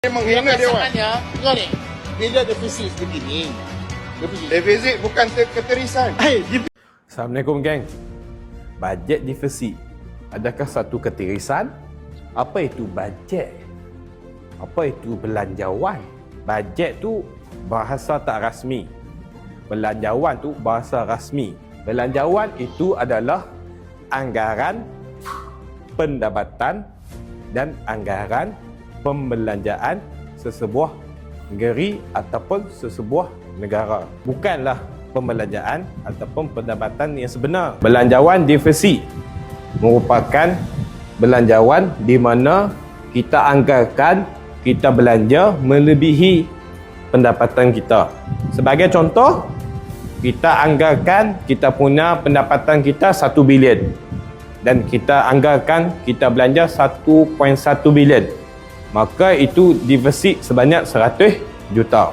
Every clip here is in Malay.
Menghina dia Wan. Tengok ni. Bila defisit begini. Defisit bukan keterisan. Assalamualaikum geng. Bajet defisit adakah satu ketirisan? Apa itu bajet? Apa itu belanjawan? Bajet tu bahasa tak rasmi. Belanjawan tu bahasa rasmi. Belanjawan itu adalah anggaran pendapatan dan anggaran pembelanjaan sesebuah negeri ataupun sesebuah negara. Bukanlah pembelanjaan ataupun pendapatan yang sebenar. Belanjawan defisit merupakan belanjawan di mana kita anggarkan kita belanja melebihi pendapatan kita. Sebagai contoh, kita anggarkan kita punya pendapatan kita 1 bilion dan kita anggarkan kita belanja 1.1 bilion. Maka itu defisit sebanyak 100 juta.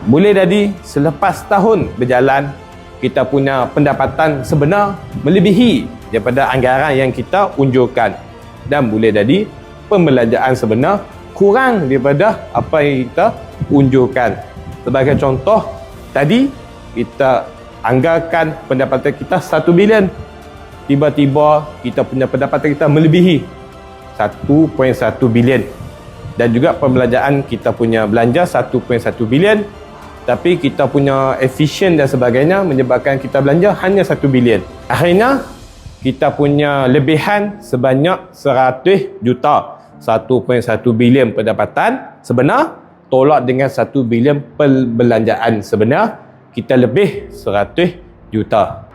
Boleh jadi selepas tahun berjalan kita punya pendapatan sebenar melebihi daripada anggaran yang kita unjurkan, dan boleh jadi pembelanjaan sebenar kurang daripada apa yang kita unjurkan. Sebagai contoh, tadi kita anggarkan pendapatan kita 1 bilion, tiba-tiba kita punya pendapatan kita melebihi 1.1 bilion. Dan juga pembelanjaan kita punya belanja 1.1 bilion, tapi kita punya efisien dan sebagainya menyebabkan kita belanja hanya 1 bilion. Akhirnya kita punya lebihan sebanyak 100 juta. 1.1 bilion pendapatan sebenar tolak dengan 1 bilion perbelanjaan sebenar, kita lebih 100 juta.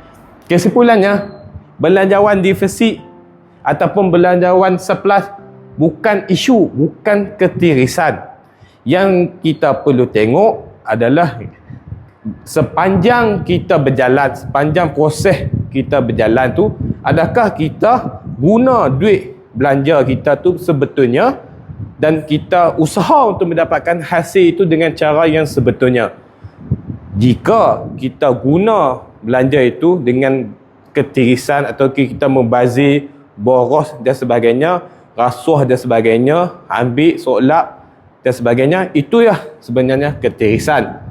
Kesimpulannya, belanjawan defisit ataupun belanjawan surplus bukan isu, bukan ketirisan. Yang kita perlu tengok adalah sepanjang kita berjalan, sepanjang proses kita berjalan tu, adakah kita guna duit belanja kita tu sebetulnya dan kita usaha untuk mendapatkan hasil itu dengan cara yang sebetulnya. Jika kita guna belanja itu dengan ketirisan atau kita membazir, boros dan sebagainya, rasuah dan sebagainya, ambil soklak dan sebagainya, itu ya sebenarnya ketirisan.